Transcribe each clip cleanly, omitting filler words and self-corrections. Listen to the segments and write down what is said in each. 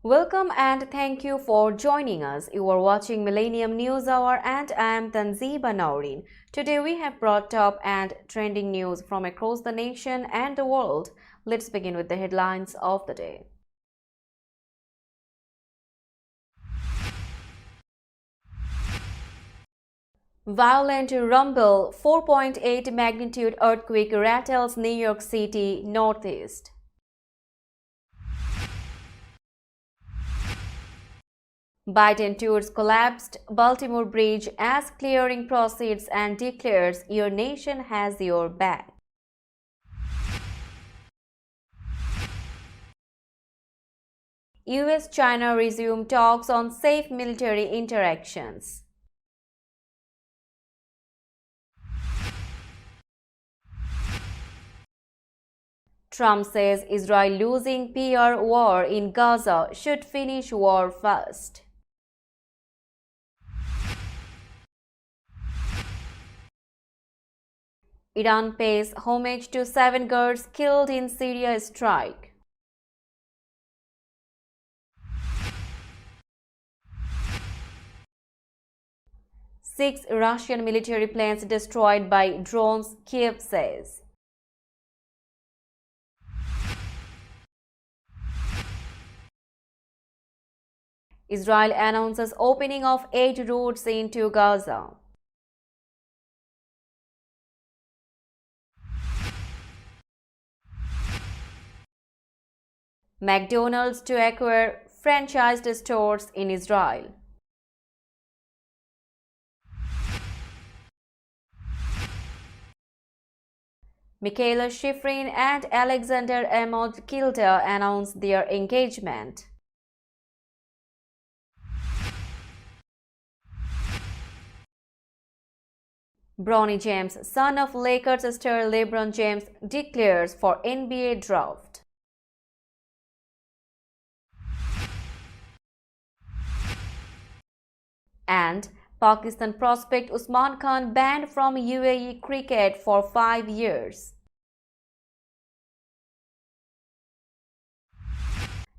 Welcome and thank you for joining us. You are watching Millennium News Hour and I am Tanzeeba Naurin. Today we have brought top and trending news from across the nation and the world. Let's begin with the headlines of the day. Violent rumble, 4.8 magnitude earthquake rattles New York City northeast. Biden tours collapsed Baltimore bridge as clearing proceeds and declares your nation has your back. US-China resume talks on safe military interactions. Trump says Israel losing PR war in Gaza should finish war fast. Iran pays homage to 7 Kurds killed in Syria strike. Six Russian military planes destroyed by drones, Kiev says. Israel announces opening of 8 routes into Gaza. McDonald's to acquire franchised stores in Israel. Michaela Schifrin and Alexander Amod Kilter announced their engagement. Bronny James, son of Lakers star LeBron James, declares for NBA draft. And Pakistan prospect Usman Khan banned from UAE cricket for 5 years.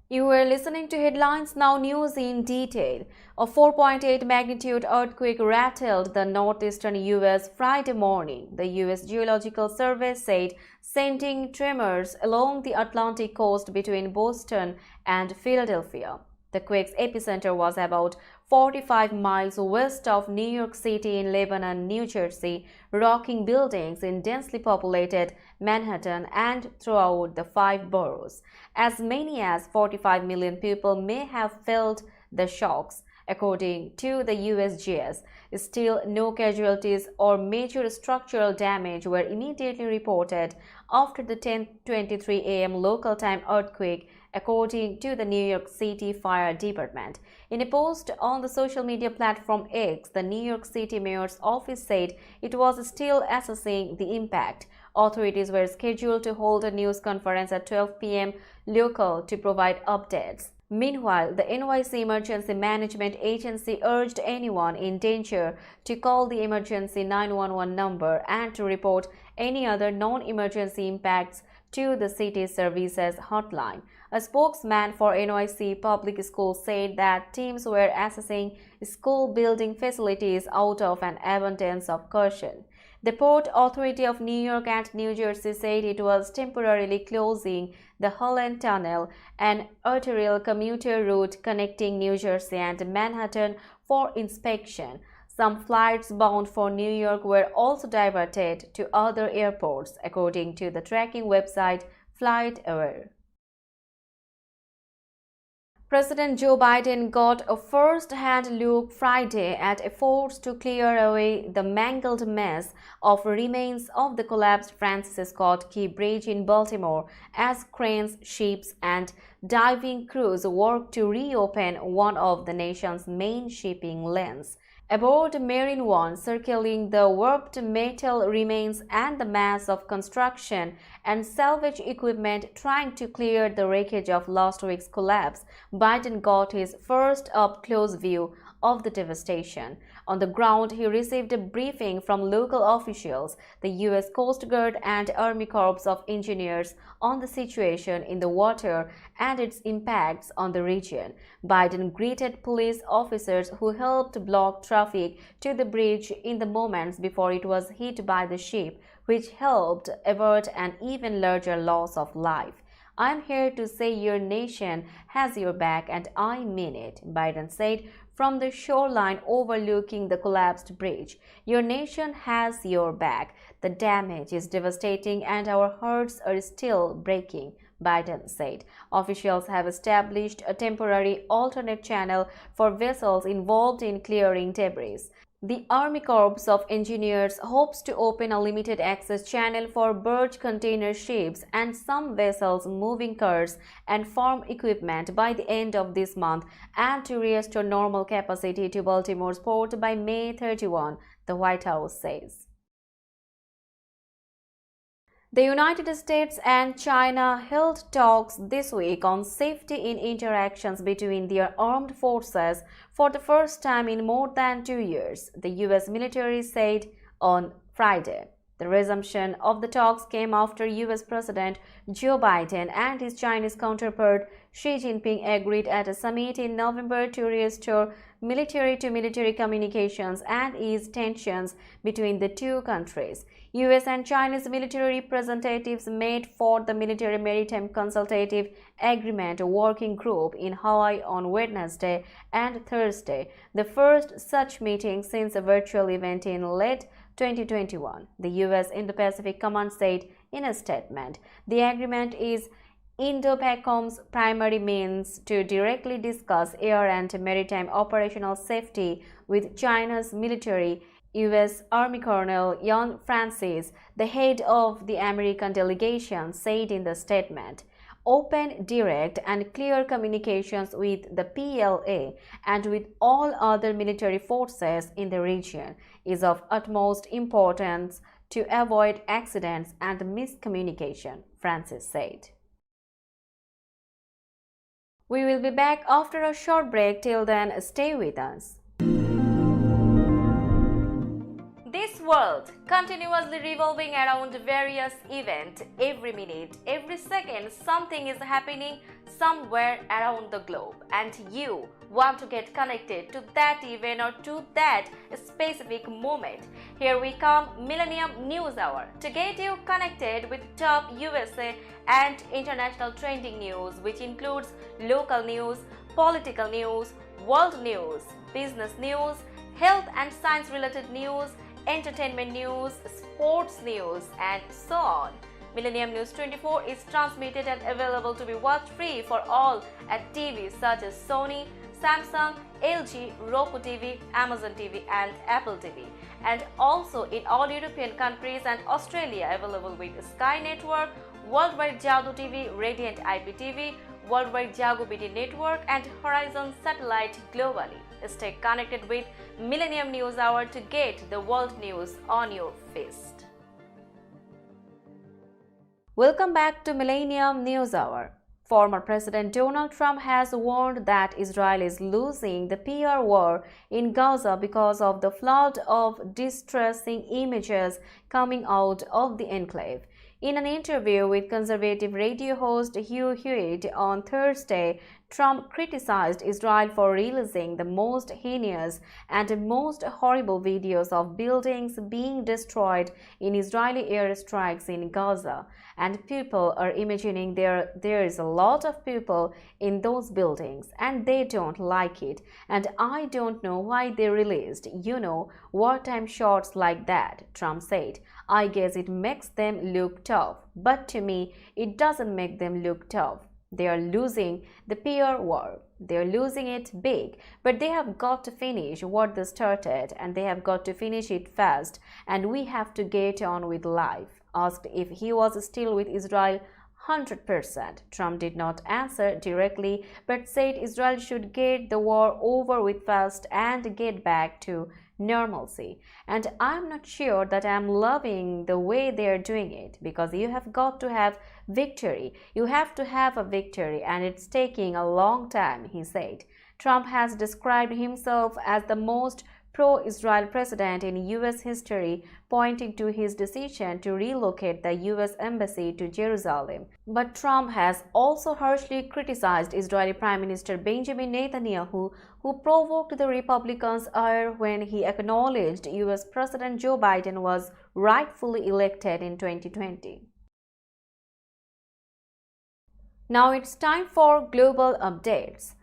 You were listening to Headlines Now News in detail. A 4.8 magnitude earthquake rattled the northeastern U.S. Friday morning, the U.S. Geological Survey said, sending tremors along the Atlantic coast between Boston and Philadelphia. The quake's epicenter was about 45 miles west of New York City in Lebanon, New Jersey, rocking buildings in densely populated Manhattan and throughout the 5 boroughs. As many as 45 million people may have felt the shocks, according to the USGS. Still, no casualties or major structural damage were immediately reported after the 10:23 a.m. local time earthquake, according to the New York City Fire Department. In a post on the social media platform X, the New York City Mayor's office said it was still assessing the impact. Authorities were scheduled to hold a news conference at 12 p.m. local to provide updates. Meanwhile, the NYC Emergency Management Agency urged anyone in danger to call the emergency 911 number and to report any other non-emergency impacts to the city's services hotline. A spokesman for NYC Public Schools said that teams were assessing school building facilities out of an abundance of caution. The Port Authority of New York and New Jersey said it was temporarily closing the Holland Tunnel, an arterial commuter route connecting New Jersey and Manhattan, for inspection. Some flights bound for New York were also diverted to other airports, according to the tracking website FlightAware. President Joe Biden got a first-hand look Friday at efforts to clear away the mangled mess of remains of the collapsed Francis Scott Key Bridge in Baltimore as cranes, ships, and diving crews work to reopen one of the nation's main shipping lanes. Aboard Marine One, circling the warped metal remains and the mass of construction and salvage equipment trying to clear the wreckage of last week's collapse, Biden got his first up-close view of the devastation. On the ground, he received a briefing from local officials, the U.S. Coast Guard and Army Corps of Engineers on the situation in the water and its impacts on the region. Biden greeted police officers who helped block traffic to the bridge in the moments before it was hit by the ship, which helped avert an even larger loss of life. "I'm here to say your nation has your back, and I mean it," Biden said from the shoreline overlooking the collapsed bridge. "Your nation has your back. The damage is devastating and our hearts are still breaking," Biden said. Officials have established a temporary alternate channel for vessels involved in clearing debris. The Army Corps of Engineers hopes to open a limited access channel for barge container ships and some vessels moving cars and farm equipment by the end of this month and to restore normal capacity to Baltimore's port by May 31, the White House says. The United States and China held talks this week on safety in interactions between their armed forces for the first time in more than 2 years, the U.S. military said on Friday. The resumption of the talks came after U.S. President Joe Biden and his Chinese counterpart Xi Jinping agreed at a summit in November to restore military-to-military communications and ease tensions between the two countries. U.S. and Chinese military representatives met for the Military Maritime Consultative Agreement Working Group in Hawaii on Wednesday and Thursday, the first such meeting since a virtual event in late 2021, the U.S. Indo-Pacific Command said in a statement. The agreement is Indo-PACOM's primary means to directly discuss air and maritime operational safety with China's military. U.S. Army Colonel Yan Francis, the head of the American delegation, said in the statement. Open, direct, and clear communications with the PLA and with all other military forces in the region is of utmost importance to avoid accidents and miscommunication, Francis said. We will be back after a short break. Till then, stay with us. This world continuously revolving around various events. Every minute, every second, something is happening somewhere around the globe, and you want to get connected to that event or to that specific moment. Here we come, Millennium News Hour, to get you connected with top USA and international trending news, which includes local news, political news, world news, business news, health and science related news, entertainment news, sports news, and so on. Millennium News 24 is transmitted and available to be watched free for all at TVs such as Sony, Samsung, LG, Roku TV, Amazon TV, and Apple TV, and also in all European countries and Australia, available with Sky Network, Worldwide Jago TV, Radiant IPTV, Worldwide Jago BT Network, and Horizon Satellite globally. Stay connected with Millennium News Hour to get the world news on your fist. Welcome back to Millennium News Hour. Former President Donald Trump has warned that Israel is losing the PR war in Gaza because of the flood of distressing images coming out of the enclave. In an interview with conservative radio host Hugh Hewitt on Thursday, Trump criticized Israel for releasing the most heinous and most horrible videos of buildings being destroyed in Israeli airstrikes in Gaza. And people are imagining there is a lot of people in those buildings and they don't like it. And I don't know why they released, wartime shots like that, Trump said. I guess it makes them look tough. But to me, it doesn't make them look tough. They are losing the PR war. They are losing it big, but they have got to finish what they started, and they have got to finish it fast, and we have to get on with life. Asked if he was still with Israel 100%, Trump did not answer directly, but said Israel should get the war over with fast and get back to normalcy. And I'm not sure that I'm loving the way they are doing it, because you have got to have victory. You have to have a victory, and it's taking a long time, he said. Trump has described himself as the most pro-Israel president in U.S. history, pointing to his decision to relocate the U.S. embassy to Jerusalem. But Trump has also harshly criticized Israeli Prime Minister Benjamin Netanyahu, who provoked the Republicans' ire when he acknowledged U.S. President Joe Biden was rightfully elected in 2020. Now it's time for global updates.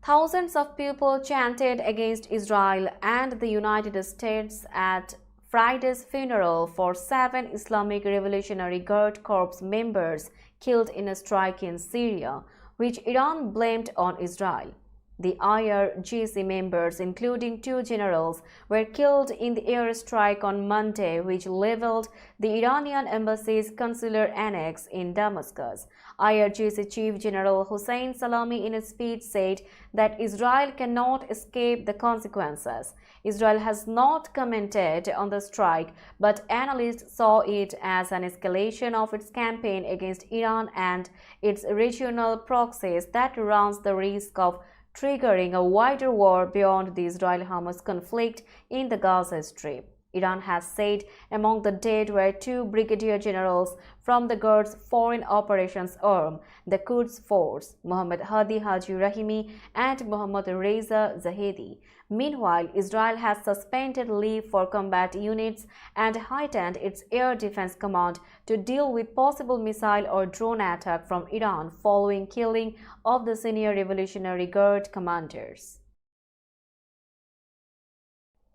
Thousands of people chanted against Israel and the United States at Friday's funeral for 7 Islamic Revolutionary Guard Corps members killed in a strike in Syria, which Iran blamed on Israel. The IRGC members, including 2 generals, were killed in the airstrike on Monday, which leveled the Iranian embassy's consular annex in Damascus. IRGC Chief General Hossein Salami in a speech said that Israel cannot escape the consequences. Israel has not commented on the strike, but analysts saw it as an escalation of its campaign against Iran and its regional proxies that runs the risk of triggering a wider war beyond the Israel-Hamas conflict in the Gaza Strip. Iran has said among the dead were 2 brigadier generals from the Guard's Foreign Operations Arm, the Quds Force, Mohammad Hadi Haji Rahimi and Mohammad Reza Zahedi. Meanwhile, Israel has suspended leave for combat units and heightened its air defense command to deal with possible missile or drone attack from Iran following killing of the senior Revolutionary Guard commanders.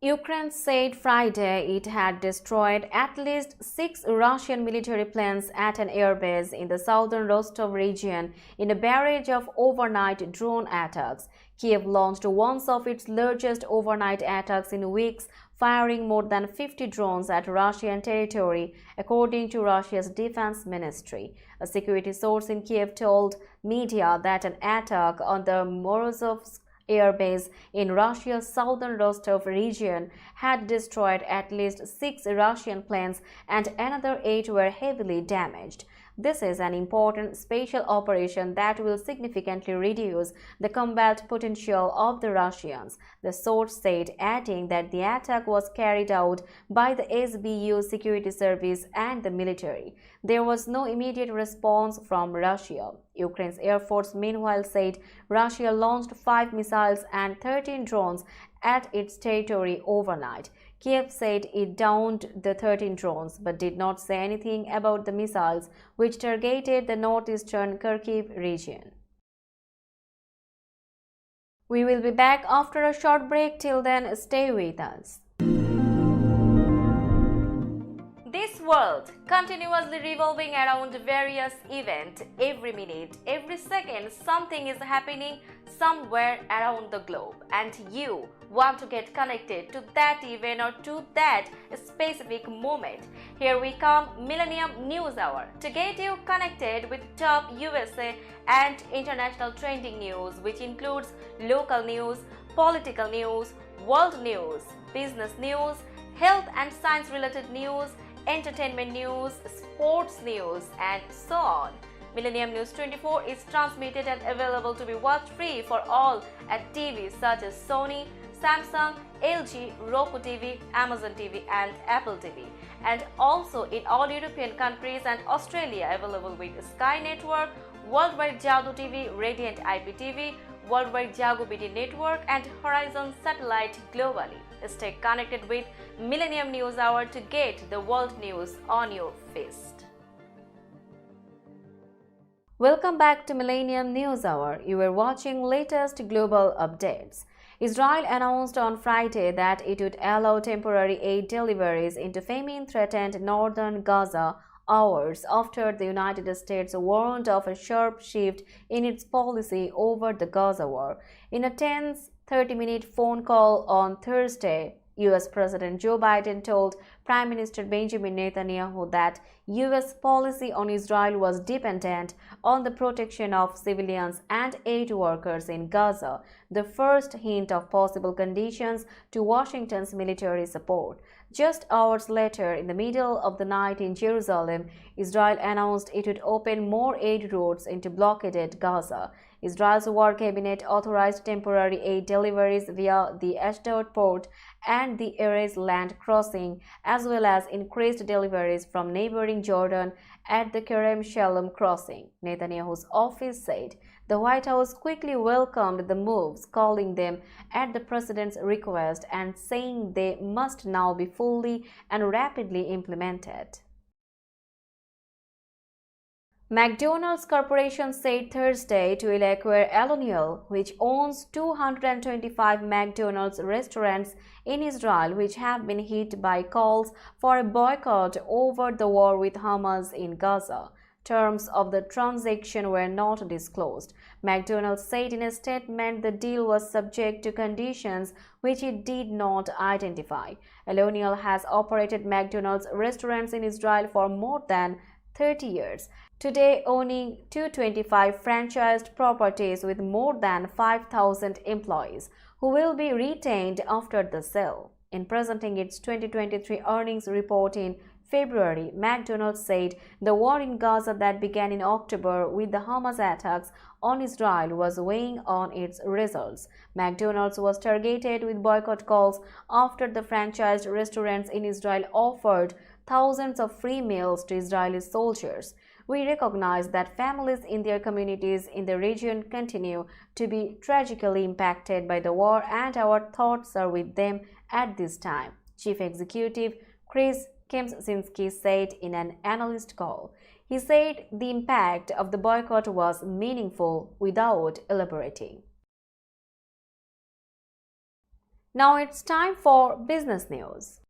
Ukraine said Friday it had destroyed at least 6 Russian military planes at an airbase in the southern Rostov region in a barrage of overnight drone attacks. Kiev launched one of its largest overnight attacks in weeks, firing more than 50 drones at Russian territory, according to Russia's defense ministry. A security source in Kiev told media that an attack on the Morozovsk airbase in Russia's southern Rostov region had destroyed at least 6 Russian planes and another 8 were heavily damaged. This is an important special operation that will significantly reduce the combat potential of the Russians, the source said, adding that the attack was carried out by the SBU security service and the military. There was no immediate response from Russia. Ukraine's Air Force meanwhile said Russia launched 5 missiles and 13 drones at its territory overnight. Kiev said it downed the 13 drones but did not say anything about the missiles which targeted the northeastern Kharkiv region. We will be back after a short break. Till then, stay with us. This world continuously revolving around various events. Every minute, every second, something is happening somewhere around the globe, and you want to get connected to that event or to that specific moment. Here we come, Millennium News Hour, to get you connected with top USA and international trending news, which includes local news, political news, world news, business news, health and science related news, entertainment news, sports news, and so on. Millennium News 24 is transmitted and available to be watched free for all at TVs such as Sony, Samsung, LG, Roku TV, Amazon TV, and Apple TV, and also in all European countries and Australia, available with Sky Network, Worldwide Jago TV, Radiant IPTV, Worldwide Jago BD Network, and Horizon Satellite globally. Stay connected with Millennium News Hour to get the world news on your fist. Welcome back to Millennium News Hour. You are watching latest global updates. Israel announced on Friday that it would allow temporary aid deliveries into famine-threatened northern Gaza hours after the United States warned of a sharp shift in its policy over the Gaza war. In a tense 30-minute phone call on Thursday, U.S. President Joe Biden told Prime Minister Benjamin Netanyahu that U.S. policy on Israel was dependent on the protection of civilians and aid workers in Gaza, the first hint of possible conditions to Washington's military support. Just hours later, in the middle of the night in Jerusalem, Israel announced it would open more aid routes into blockaded Gaza. Israel's war cabinet authorized temporary aid deliveries via the Ashdod port and the Erez land crossing, as well as increased deliveries from neighboring Jordan at the Kerem Shalom crossing. Netanyahu's office said the White House quickly welcomed the moves, calling them at the president's request and saying they must now be fully and rapidly implemented. McDonald's Corporation said Thursday it will acquire Aloniel, which owns 225 McDonald's restaurants in Israel, which have been hit by calls for a boycott over the war with Hamas in Gaza. Terms of the transaction were not disclosed. McDonald's said in a statement the deal was subject to conditions which it did not identify. Aloniel has operated McDonald's restaurants in Israel for more than 30 years, today owning 225 franchised properties with more than 5,000 employees, who will be retained after the sale. In presenting its 2023 earnings report in February, McDonald's said the war in Gaza that began in October with the Hamas attacks on Israel was weighing on its results. McDonald's was targeted with boycott calls after the franchised restaurants in Israel offered thousands of free meals to Israeli soldiers. We recognize that families in their communities in the region continue to be tragically impacted by the war, and our thoughts are with them at this time, Chief Executive Chris Kempczynski said in an analyst call. He said the impact of the boycott was meaningful without elaborating. Now it's time for business news.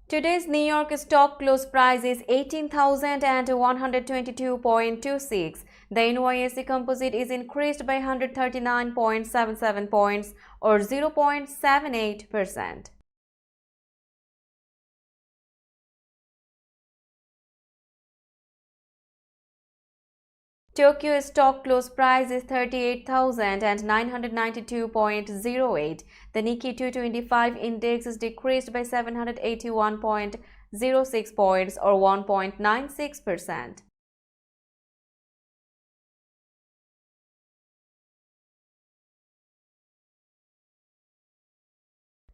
Today's New York stock close price is 18,122.26. The NYSE Composite is increased by 139.77 points or 0.78%. Tokyo stock close price is 38,992.08. The Nikkei 225 index is decreased by 781.06 points or 1.96%.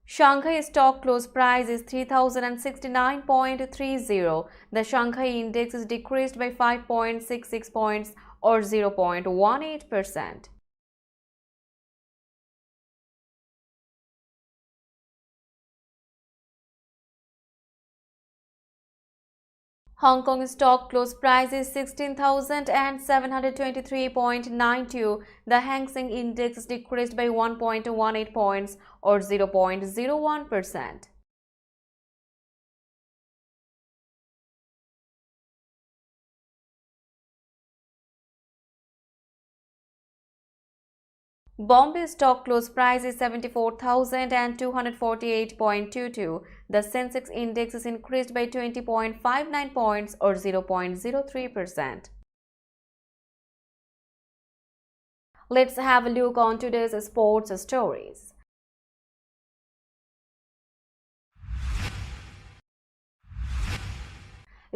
Shanghai stock close price is 3,069.30. The Shanghai index is decreased by 5.66 points or 0.18%. Hong Kong stock close price is 16,723.92. The Hang Seng index decreased by 1.18 points or 0.01%. Bombay stock close price is 74,248.22. The Sensex index is increased by 20.59 points or 0.03%. Let's have a look on today's sports stories.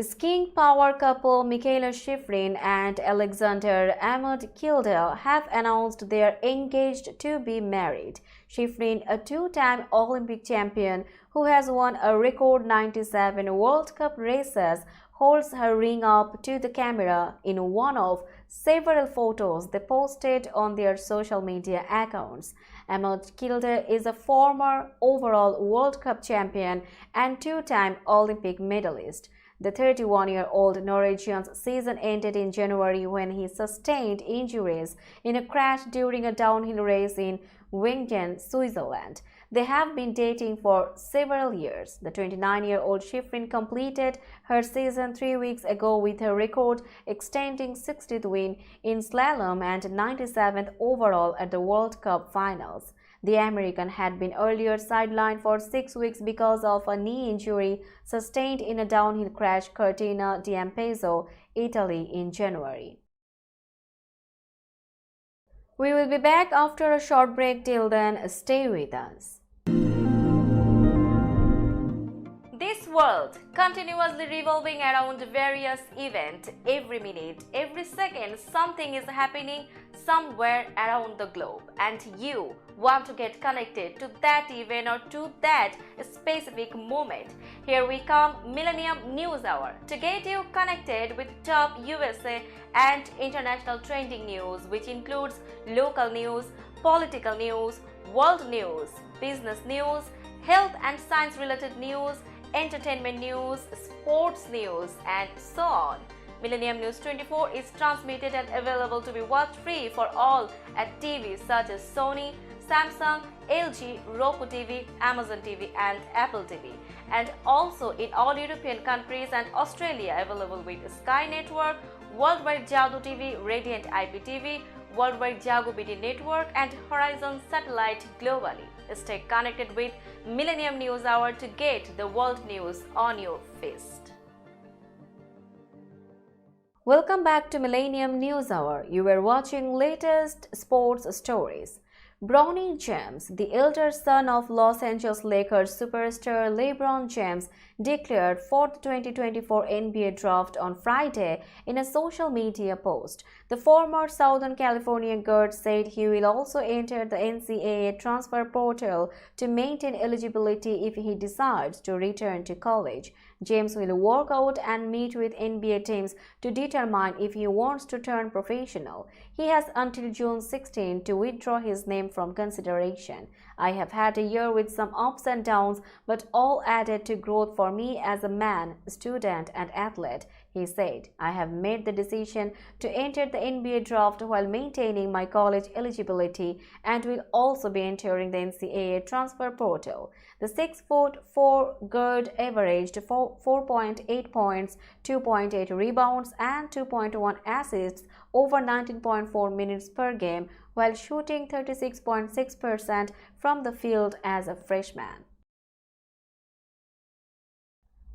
Skiing power couple Michaela Schifrin and Alexander Ahmad Kilde have announced they are engaged to be married. Schifrin, a two-time Olympic champion who has won a record 97 World Cup races, holds her ring up to the camera in one of several photos they posted on their social media accounts. Ahmad Kilde is a former overall World Cup champion and two-time Olympic medalist. The 31-year-old Norwegian's season ended in January when he sustained injuries in a crash during a downhill race in Wengen, Switzerland. They have been dating for several years. The 29-year-old Schifrin completed her season 3 weeks ago with her record extending 60th win in slalom and 97th overall at the World Cup finals. The American had been earlier sidelined for 6 weeks because of a knee injury sustained in a downhill crash Cortina d'Ampezzo, Italy in January. We will be back after a short break. Till then, stay with us. This world continuously revolving around various events. Every minute, every second, something is happening somewhere around the globe, and you want to get connected to that event or to that specific moment. Here we come, Millennium News Hour, to get you connected with top USA and international trending news, which includes local news, political news, world news, business news, health and science related news, entertainment news, sports news, and so on. Millennium News 24 is transmitted and available to be watched free for all at TVs such as Sony, Samsung, LG, Roku TV, Amazon TV, and Apple TV, and also in all European countries and Australia, available with Sky Network, Worldwide Jago TV, Radiant IPTV, Worldwide Jago BD Network, and Horizon Satellite globally. Stay connected with Millennium News Hour to get the world news on your fist. Welcome back to Millennium News Hour. You were watching latest sports stories. Bronny James, the elder son of Los Angeles Lakers superstar LeBron James, declared for the 2024 NBA draft on Friday in a social media post. The former Southern California guard said he will also enter the NCAA transfer portal to maintain eligibility if he decides to return to college. James will work out and meet with NBA teams to determine if he wants to turn professional. He has until June 16 to withdraw his name from consideration. I have had a year with some ups and downs, but all added to growth for me as a man, student, and athlete, he said. I have made the decision to enter the NBA draft while maintaining my college eligibility and will also be entering the NCAA transfer portal. The 6'4" guard averaged 4.8 points, 2.8 rebounds, and 2.1 assists over 19.4 minutes per game, while shooting 36.6% from the field as a freshman.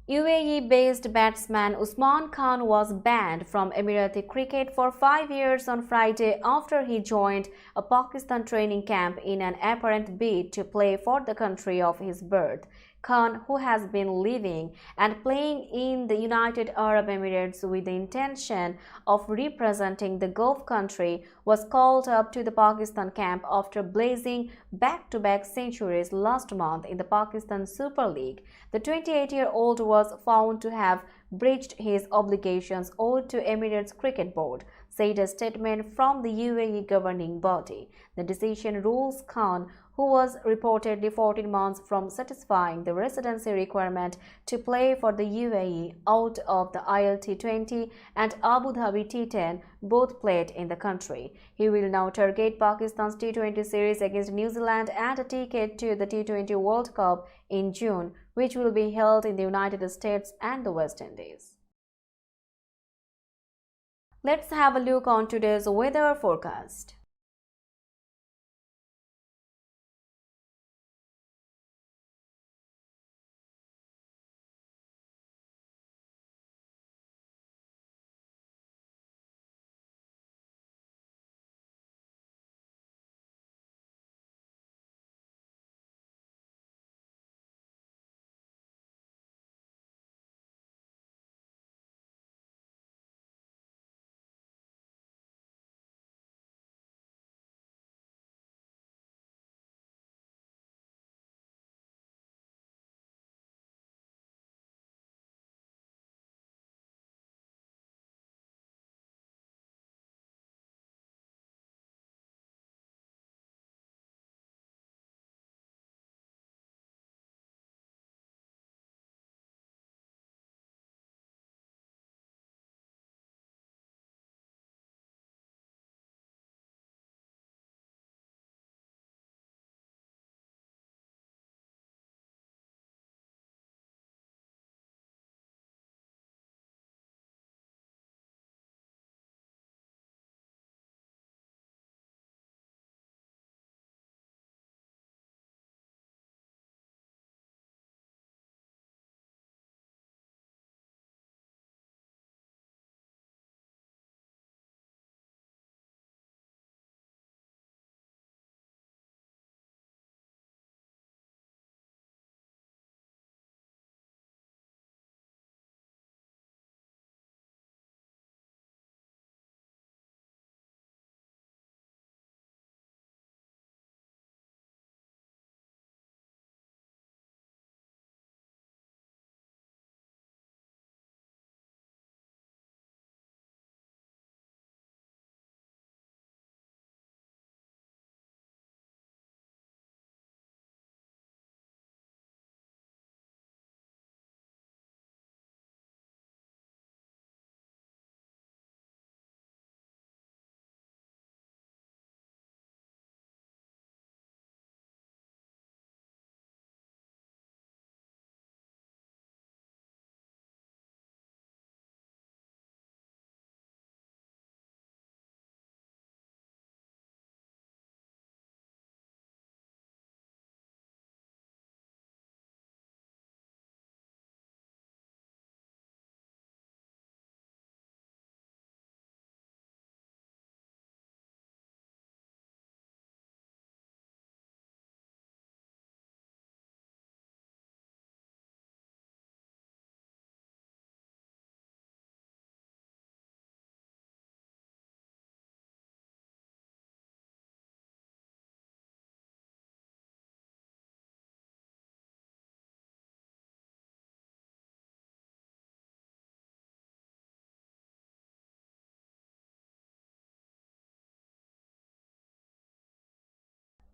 UAE-based batsman Usman Khan was banned from Emirati cricket for 5 years on Friday after he joined a Pakistan training camp in an apparent bid to play for the country of his birth. Khan, who has been living and playing in the United Arab Emirates with the intention of representing the Gulf country, was called up to the Pakistan camp after blazing back-to-back centuries last month in the Pakistan Super League. The 28-year-old was found to have breached his obligations owed to Emirates Cricket Board, said a statement from the UAE governing body. The decision rules Khan, who was reportedly 14 months from satisfying the residency requirement to play for the UAE, out of the ILT20 and Abu Dhabi T10, both played in the country. He will now target Pakistan's T20 series against New Zealand and a ticket to the T20 World Cup in June, which will be held in the United States and the West Indies. Let's have a look on today's weather forecast.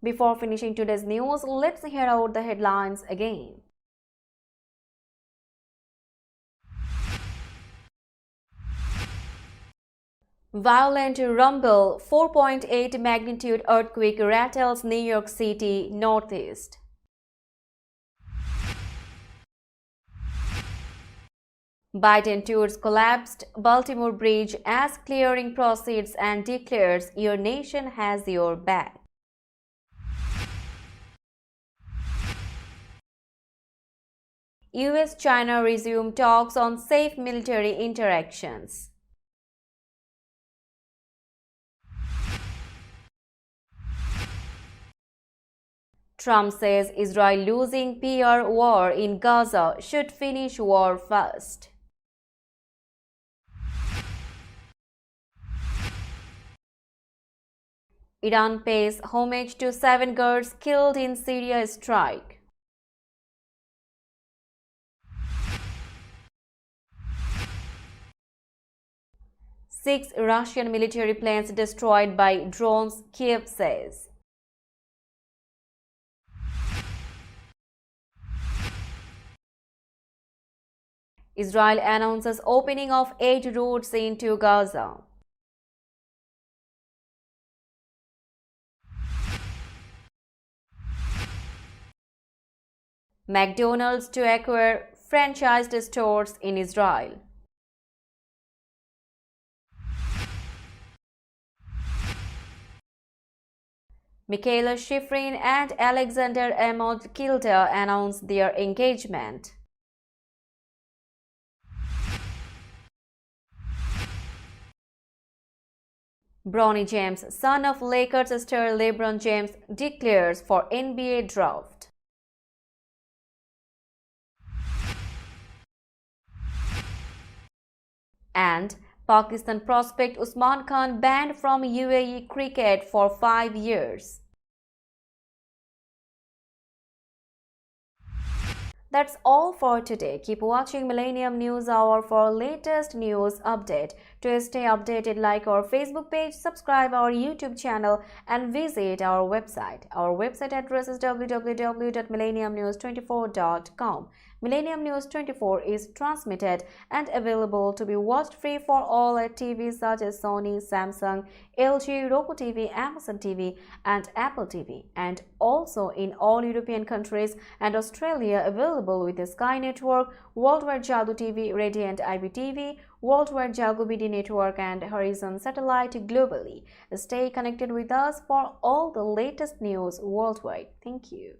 Before finishing today's news, let's hear out the headlines again. Violent rumble, 4.8 magnitude earthquake rattles New York City northeast. Biden tours collapsed Baltimore bridge as clearing proceeds and declares your nation has your back. US-China resume talks on safe military interactions. Trump says Israel losing PR war in Gaza should finish war first. Iran pays homage to 7 girls killed in Syria strike. Six Russian military planes destroyed by drones, Kiev says. Israel announces opening of 8 routes into Gaza. McDonald's to acquire franchised stores in Israel. Michaela Schifrin and Alexander Amod Kilter announced their engagement. Bronny James, son of Lakers star LeBron James, declares for NBA draft. And Pakistan prospect Usman Khan banned from UAE cricket for 5 years. That's all for today. Keep watching Millennium News Hour for latest news update. To stay updated, like our Facebook page, subscribe our YouTube channel and visit our website. Our website address is www.millenniumnews24.com. Millennium News 24 is transmitted and available to be watched free for all at TVs such as Sony, Samsung, LG, Roku TV, Amazon TV and Apple TV, and also in all European countries and Australia, available with the Sky Network, Worldwide Jago TV, Radiant IPTV, Worldwide Jago BD Network and Horizon Satellite globally. Stay connected with us for all the latest news worldwide. Thank you.